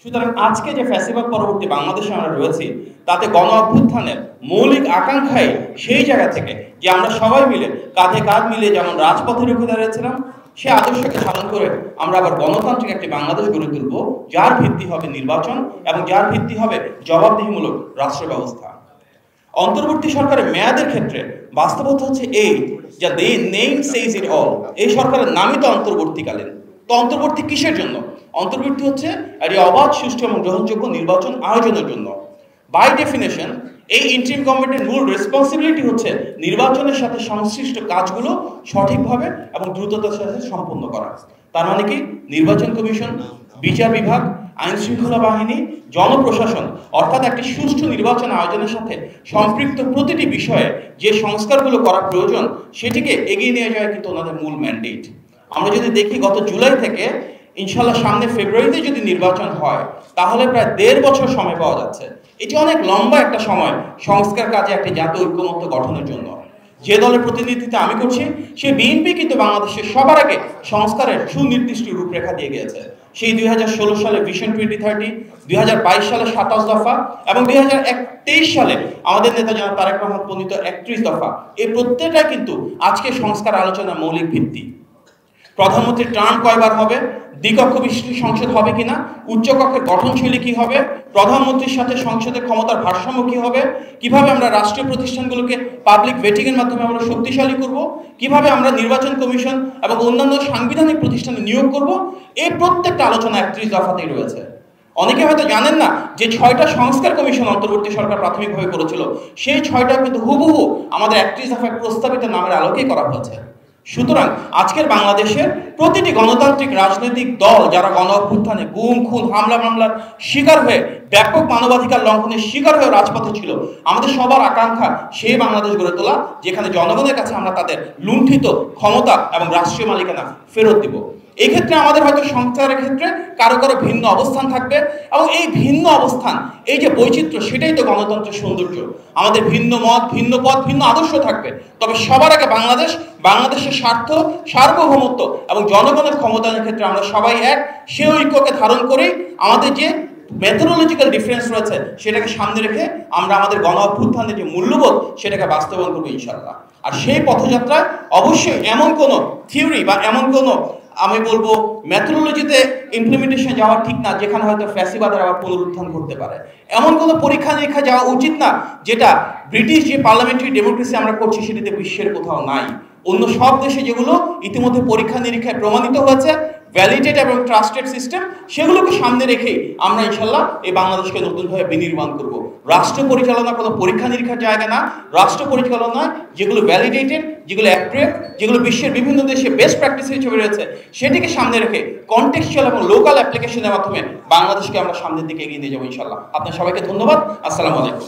সুতরাং আজকে যে ফ্যাসিবাদ পরবর্তী বাংলাদেশে আমরা রয়েছি, তাতে গণ অভ্যুত্থানের মৌলিক আকাঙ্ক্ষাই সেই জায়গা থেকে যে আমরা সবাই মিলে কাঁধে কাঁধ মিলিয়ে যেমন রাজপথে রুখে দাঁড়িয়েছিলাম, সে আদর্শকে ধারণ করে আমরা আবার গণতান্ত্রিক একটি বাংলাদেশ গড়ে তুলব, যার ভিত্তি হবে নির্বাচন এবং যার ভিত্তি হবে জবাবদিহিমূলক রাষ্ট্র ব্যবস্থা। অন্তর্বর্তী সরকারের মেয়াদের ক্ষেত্রে বাস্তবতা হচ্ছে এই, যা দে নেম সেজ ইট অল। এই সরকারের নামই তো অন্তর্বর্তীকালীন। তো অন্তর্বর্তী কিসের জন্য? অন্তর্বর্তী হচ্ছে একটি অবাধ, সুষ্ঠু এবং গ্রহণযোগ্য নির্বাচন আয়োজনের জন্য। বাই ডেফিনেশন এই ইন্টারিম গভর্নমেন্টের মূল রেসপন্সিবিলিটি হচ্ছে নির্বাচনের সাথে সংশ্লিষ্ট কাজগুলো সঠিকভাবে এবং দ্রুততার সাথে সম্পন্ন করা। তার মানে কি? নির্বাচন কমিশন, বিচার বিভাগ, আইন শৃঙ্খলা বাহিনী, জনপ্রশাসন, অর্থাৎ একটি সুষ্ঠু নির্বাচন আয়োজনের সাথে সম্পৃক্ত প্রতিটি বিষয়ে যে সংস্কারগুলো করা প্রয়োজন, সেটিকে এগিয়ে নিয়ে যাওয়া কিন্তু ওনাদের মূল ম্যান্ডেট। আমরা যদি দেখি গত জুলাই থেকে ইনশাল্লাহ সামনে ফেব্রুয়ারিতে যদি নির্বাচন হয়, তাহলে প্রায় 1.5 বছর সময় পাওয়া যাচ্ছে। এটি অনেক লম্বা একটা সময় সংস্কার কাজে একটি জাতীয় ঐক্যমত্য গঠনের জন্য। যে দলের প্রতিনিধিত্ব আমি করছি, সে বিএনপি কিন্তু বাংলাদেশের সবার আগে সংস্কারের সুনির্দিষ্ট রূপরেখা দিয়ে গিয়েছে। সেই 2016 সালে ভিশন 2030, 2022 সালে 27 দফা এবং 2023 সালে আমাদের নেতা জনাব তারেক রহমান প্রণীত 31 দফা, এই প্রত্যেকটাই কিন্তু আজকে সংস্কার আলোচনার মৌলিক ভিত্তি। প্রধানমন্ত্রীর টার্ম কয়বার হবে, দ্বিকক্ষ বিশিষ্ট সংসদ হবে কিনা, উচ্চকক্ষের গঠনশৈলী কি হবে, প্রধানমন্ত্রীর সাথে সংসদের ক্ষমতার ভারসাম্য কি হবে, কিভাবে আমরা রাষ্ট্রীয় প্রতিষ্ঠানগুলোকে পাবলিক ভেটিং এর মাধ্যমে আমরা শক্তিশালী করব, কিভাবে আমরা নির্বাচন কমিশন এবং অন্যান্য সাংবিধানিক প্রতিষ্ঠানে নিয়োগ করব, এই প্রত্যেকটা আলোচনা 31 দফাতেই রয়েছে। অনেকে হয়তো জানেন না যে 6টা সংস্কার কমিশন অন্তর্বর্তী সরকার প্রাথমিকভাবে করেছিল, সেই 6টা কিন্তু হুবহু আমাদের 31 দফায় প্রস্তাবিত নামের আলোকেই করা হয়েছে। সুতরাং আজকের বাংলাদেশের প্রতিটি গণতান্ত্রিক রাজনৈতিক দল যারা গণ অভ্যুত্থানে গুম, খুন, হামলা মামলার শিকার হয়ে, ব্যাপক মানবাধিকার লঙ্ঘনের শিকার হয়ে রাজপথে ছিল, আমাদের সবার আকাঙ্ক্ষা সেই বাংলাদেশ গড়ে তোলা, যেখানে জনগণের কাছে আমরা তাদের লুণ্ঠিত ক্ষমতা এবং রাষ্ট্রীয় মালিকানা ফেরত দিব। এই ক্ষেত্রে আমাদের হয়তো সংস্কারের ক্ষেত্রে কারো কারো ভিন্ন অবস্থান থাকবে, এবং এই ভিন্ন অবস্থান, এই যে বৈচিত্র্য, সেটাই তো গণতন্ত্রের সৌন্দর্য। আমাদের ভিন্ন মত, ভিন্ন পথ, ভিন্ন আদর্শ থাকবে, তবে সবার আগে বাংলাদেশের স্বার্থ, সার্বভৌমত্ব এবং জনগণের ক্ষমতায়নের ক্ষেত্রে আমরা সবাই এক। সে ঐক্যকে ধারণ করেই আমাদের যে মেথোডোলজিক্যাল ডিফারেন্স রয়েছে, সেটাকে সামনে রেখে আমরা আমাদের গণ অভ্যুত্থানের যে মূল্যবোধ, সেটাকে বাস্তবায়ন করবো ইনশাআল্লাহ। আর সেই পথযাত্রায় অবশ্যই এমন কোনো থিওরি বা এমন কোনো, আমি বলবো, মেথোডোলজিতে ইমপ্লিমেন্টেশন যাওয়া ঠিক না যেখানে হয়তো ফ্যাসিবাদের আবার পুনরুত্থান করতে পারে। এমন কোনো পরীক্ষা নিরীক্ষা যাওয়া উচিত না যেটা ব্রিটিশ যে পার্লামেন্টারি ডেমোক্রেসি আমরা করছি, সেটিতে বিশ্বের কোথাও নাই। অন্য সব দেশে যেগুলো ইতিমধ্যে পরীক্ষা নিরীক্ষায় প্রমাণিত হয়েছে, ভ্যালিডেট এবং ট্রাস্টেড সিস্টেম, সেগুলোকে সামনে রেখেই আমরা ইনশাল্লাহ এই বাংলাদেশকে নতুনভাবে বিনির্মাণ করব। রাষ্ট্র পরিচালনা কোনো পরীক্ষা নিরীক্ষার জায়গা না। রাষ্ট্র পরিচালনা যেগুলো ভ্যালিডেটেড, যেগুলো অ্যাক্টুয়েট, যেগুলো বিশ্বের বিভিন্ন দেশে বেস্ট প্র্যাকটিস হিসেবে রয়েছে, সেটিকে সামনে রেখে কনটেক্সচুয়াল এবং লোকাল অ্যাপ্লিকেশনের মাধ্যমে বাংলাদেশকে আমরা সামনের দিকে এগিয়ে নিয়ে যাবো ইনশাল্লাহ। আপনার সবাইকে ধন্যবাদ। আসসালামু আলাইকুম।